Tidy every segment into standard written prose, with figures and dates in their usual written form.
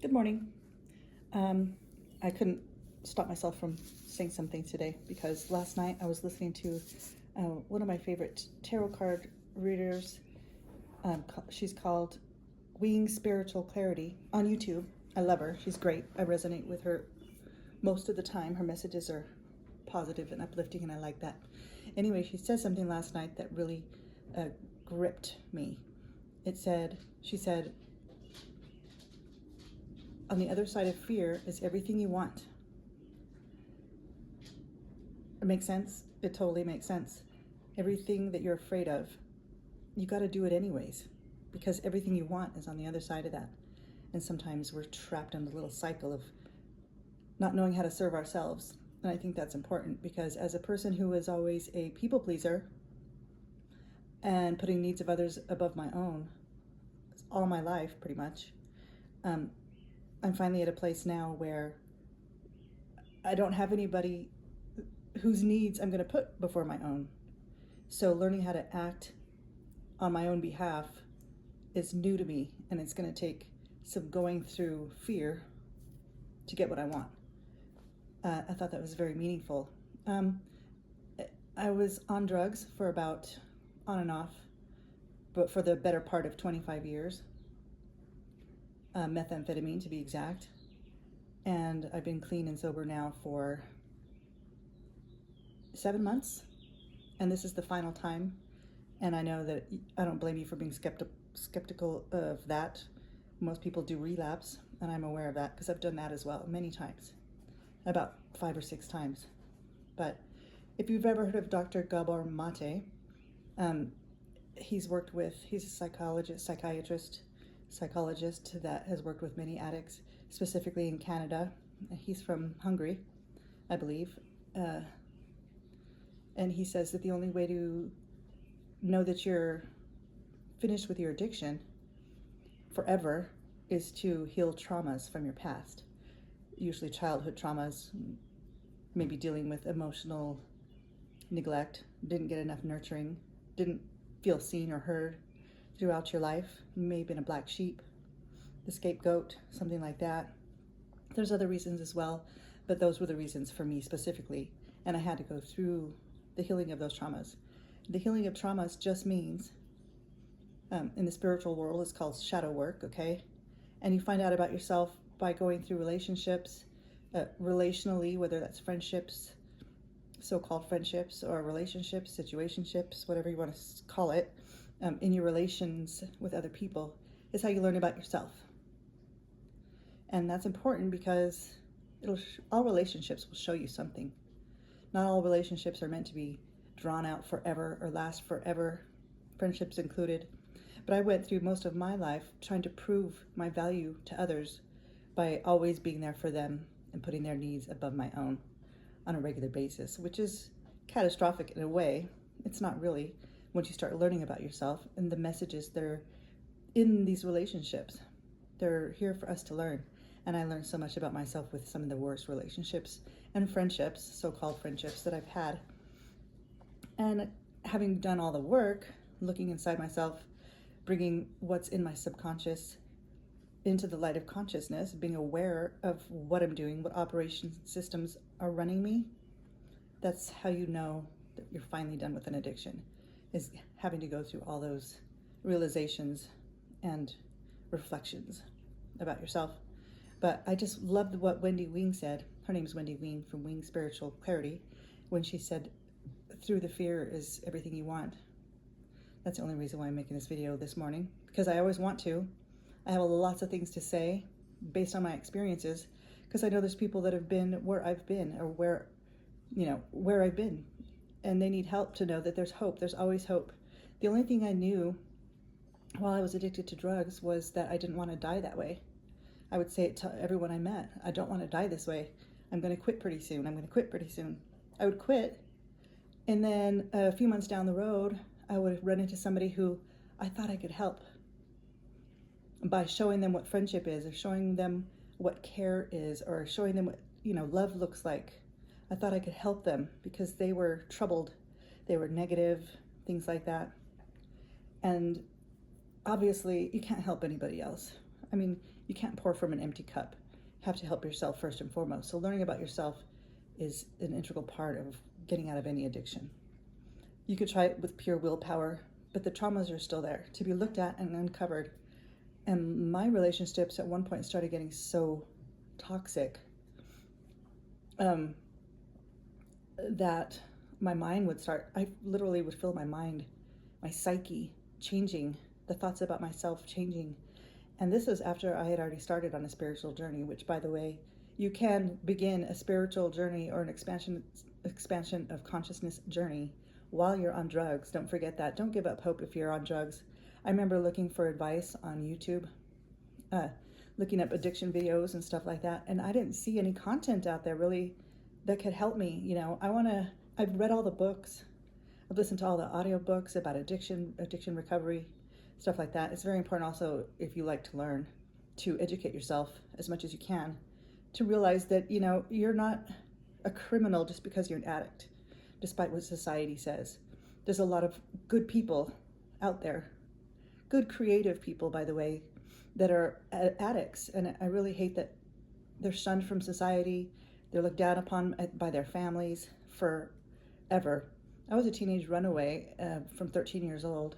Good morning. I couldn't stop myself from saying something today because last night I was listening to one of my favorite tarot card readers. She's called Wing Spiritual Clarity on YouTube. I love her. She's great. I resonate with her most of the time. Her messages are positive and uplifting, and I like that. Anyway, she said something last night that really gripped me. She said, on the other side of fear is everything you want. It makes sense? It totally makes sense. Everything that you're afraid of, you got to do it anyways, because everything you want is on the other side of that. And sometimes we're trapped in a little cycle of not knowing how to serve ourselves. And I think that's important because as a person who is always a people pleaser and putting needs of others above my own all my life, pretty much, I'm finally at a place now where I don't have anybody whose needs I'm going to put before my own. So learning how to act on my own behalf is new to me, and it's going to take some going through fear to get what I want. I thought that was very meaningful. I was on drugs for about, on and off, but for the better part of 25 years. Methamphetamine to be exact. And I've been clean and sober now for 7 months. And this is the final time. And I know that I don't blame you for being skeptical of that. Most people do relapse, and I'm aware of that because I've done that as well many times, about 5 or 6 times. But if you've ever heard of Dr. Gabor Mate, he's a psychologist that has worked with many addicts, specifically in Canada. He's from Hungary, I believe. And he says that the only way to know that you're finished with your addiction forever is to heal traumas from your past, usually childhood traumas, maybe dealing with emotional neglect, didn't get enough nurturing, didn't feel seen or heard throughout your life. You may have been a black sheep, the scapegoat, something like that. There's other reasons as well, but those were the reasons for me specifically. And I had to go through the healing of those traumas. The healing of traumas just means, in the spiritual world, it's called shadow work, okay? And you find out about yourself by going through relationships, relationally, whether that's friendships, so-called friendships, or relationships, situationships, whatever you want to call it, in your relations with other people, is how you learn about yourself. And that's important because all relationships will show you something. Not all relationships are meant to be drawn out forever or last forever, friendships included. But I went through most of my life trying to prove my value to others by always being there for them and putting their needs above my own on a regular basis, which is catastrophic in a way. It's not really, once you start learning about yourself and the messages that are in these relationships. They're here for us to learn. And I learned so much about myself with some of the worst relationships and friendships, so-called friendships, that I've had. And having done all the work, looking inside myself, bringing what's in my subconscious into the light of consciousness, being aware of what I'm doing, what operation systems are running me, that's how you know that you're finally done with an addiction, is having to go through all those realizations and reflections about yourself. But I just loved what Wendy Wing said. Her name's Wendy Wing from Wing Spiritual Clarity, when she said, through the fear is everything you want. That's the only reason why I'm making this video this morning, because I always want to. I have lots of things to say based on my experiences, because I know there's people that have been where I've been, or where I've been, and they need help to know that there's hope. There's always hope. The only thing I knew while I was addicted to drugs was that I didn't want to die that way. I would say it to everyone I met. I don't want to die this way. I'm going to quit pretty soon. I'm going to quit pretty soon. I would quit, and then a few months down the road, I would run into somebody who I thought I could help by showing them what friendship is, or showing them what care is, or showing them what love looks like. I thought I could help them because they were troubled, they were negative, things like that. And obviously, you can't help anybody else. I mean, you can't pour from an empty cup. You have to help yourself first and foremost. So learning about yourself is an integral part of getting out of any addiction. You could try it with pure willpower, but the traumas are still there to be looked at and uncovered. And my relationships at one point started getting so toxic that my mind would start, I literally would feel my mind, my psyche changing, the thoughts about myself changing. And this was after I had already started on a spiritual journey, which, by the way, you can begin a spiritual journey or an expansion of consciousness journey while you're on drugs. Don't forget that. Don't give up hope if you're on drugs. I remember looking for advice on YouTube, looking up addiction videos and stuff like that, and I didn't see any content out there really that could help me. You know, I've read all the books. I've listened to all the audiobooks about addiction recovery, stuff like that. It's very important also, if you like to learn, to educate yourself as much as you can, to realize that, you know, you're not a criminal just because you're an addict, despite what society says. There's a lot of good people out there, good creative people, by the way, that are addicts. And I really hate that they're shunned from society. They're looked down upon by their families forever. I was a teenage runaway from 13 years old,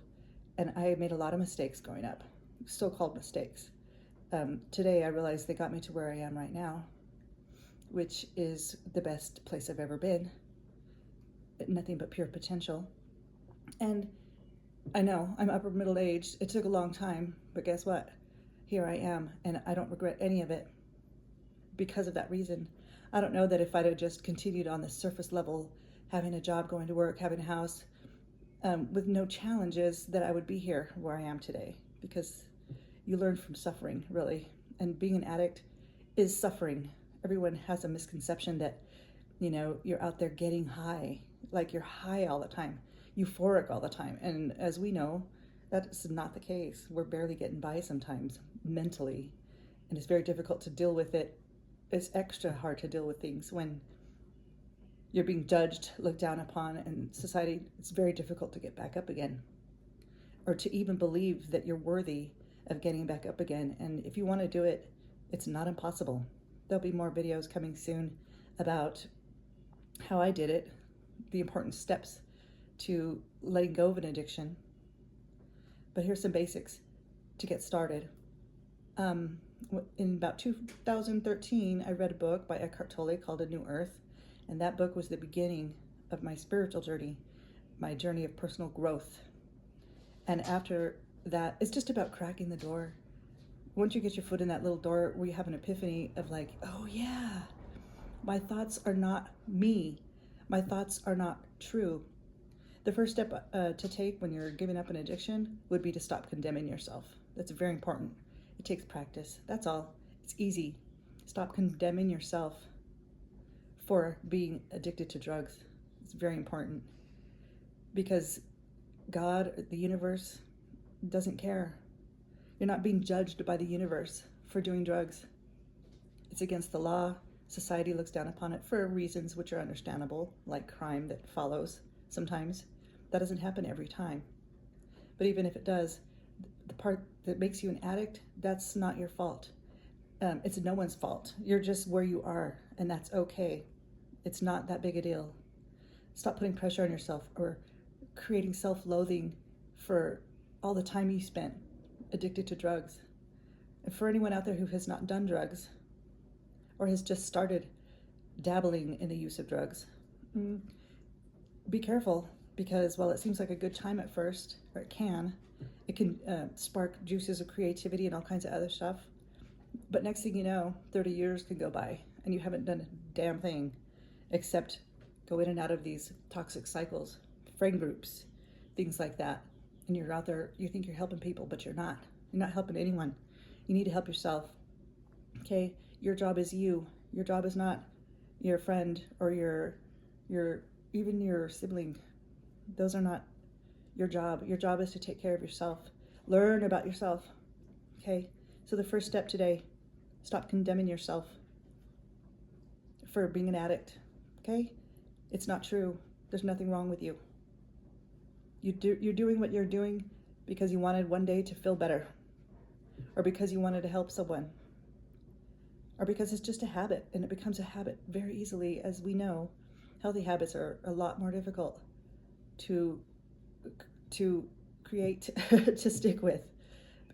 and I made a lot of mistakes growing up, so-called mistakes. Today I realize they got me to where I am right now, which is the best place I've ever been. Nothing but pure potential. And I know I'm upper middle aged. It took a long time, but guess what? Here I am, and I don't regret any of it because of that reason. I don't know that if I'd have just continued on the surface level, having a job, going to work, having a house, with no challenges, that I would be here where I am today, because you learn from suffering, really. And being an addict is suffering. Everyone has a misconception that, you know, you're out there getting high, like you're high all the time, euphoric all the time. And as we know, that's not the case. We're barely getting by sometimes mentally, and it's very difficult to deal with it. It's extra hard to deal with things when you're being judged, looked down upon, and society. It's very difficult to get back up again, or to even believe that you're worthy of getting back up again. And if you want to do it, it's not impossible. There'll be more videos coming soon about how I did it, the important steps to letting go of an addiction. But here's some basics to get started. In about 2013, I read a book by Eckhart Tolle called A New Earth, and that book was the beginning of my spiritual journey, my journey of personal growth. And after that, it's just about cracking the door. Once you get your foot in that little door, we have an epiphany of like, oh yeah, my thoughts are not me. My thoughts are not true. The first step to take when you're giving up an addiction would be to stop condemning yourself. That's very important. It takes practice. That's all. It's easy. Stop condemning yourself for being addicted to drugs. It's very important, because God, the universe, doesn't care. You're not being judged by the universe for doing drugs. It's against the law. Society looks down upon it for reasons which are understandable, like crime that follows sometimes. That doesn't happen every time. But even if it does, the part that makes you an addict, that's not your fault. It's no one's fault. You're just where you are, and that's okay. It's not that big a deal. Stop putting pressure on yourself or creating self-loathing for all the time you spent addicted to drugs. And for anyone out there who has not done drugs or has just started dabbling in the use of drugs, be careful, because while it seems like a good time at first, or it can spark juices of creativity and all kinds of other stuff. But next thing you know, 30 years can go by and you haven't done a damn thing except go in and out of these toxic cycles, friend groups, things like that. And you're out there, you think you're helping people, but you're not. You're not helping anyone. You need to help yourself. Okay? Your job is you. Your job is not your friend or your even your sibling. Those are not your job. Your job is to take care of yourself. Learn about yourself. Okay? So the first step today, stop condemning yourself for being an addict. Okay? It's not true. There's nothing wrong with you. You're doing what you're doing because you wanted one day to feel better. or because you wanted to help someone, or because it's just a habit, and it becomes a habit very easily. As we know, healthy habits are a lot more difficult to create, to stick with.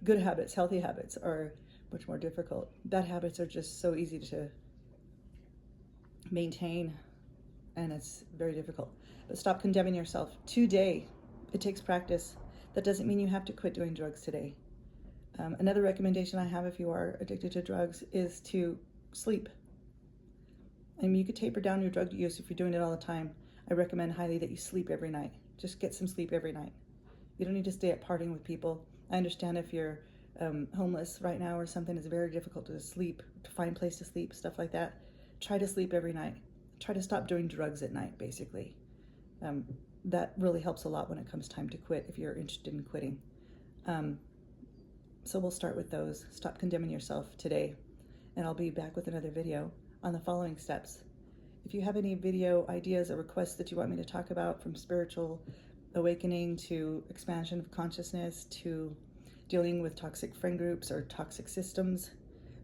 Good habits, healthy habits, are much more difficult. Bad habits are just so easy to maintain, and it's very difficult. But stop condemning yourself today. It takes practice. That doesn't mean you have to quit doing drugs today. Another recommendation I have if you are addicted to drugs is to sleep. I mean, you could taper down your drug use if you're doing it all the time. I recommend highly that you sleep every night. Just get some sleep every night. You don't need to stay up partying with people. I understand if you're homeless right now or something, it's very difficult to sleep, to find a place to sleep, stuff like that. Try to sleep every night. Try to stop doing drugs at night, basically. That really helps a lot when it comes time to quit, if you're interested in quitting. So we'll start with those. Stop condemning yourself today, and I'll be back with another video on the following steps. If you have any video ideas or requests that you want me to talk about, from spiritual awakening to expansion of consciousness to dealing with toxic friend groups or toxic systems,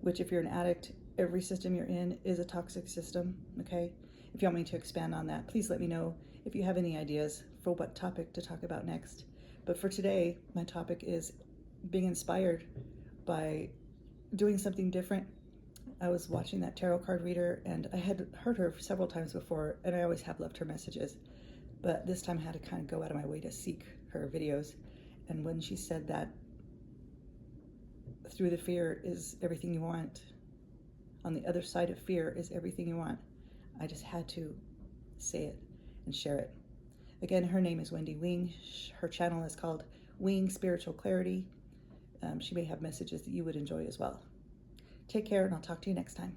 which if you're an addict, every system you're in is a toxic system, okay? If you want me to expand on that, please let me know if you have any ideas for what topic to talk about next. But for today, my topic is being inspired by doing something different. I was watching that tarot card reader, and I had heard her several times before, and I always have loved her messages. But this time I had to kind of go out of my way to seek her videos. And when she said that through the fear is everything you want, on the other side of fear is everything you want, I just had to say it and share it. Again, her name is Wendy Wing. Her channel is called Wing Spiritual Clarity. She may have messages that you would enjoy as well. Take care, and I'll talk to you next time.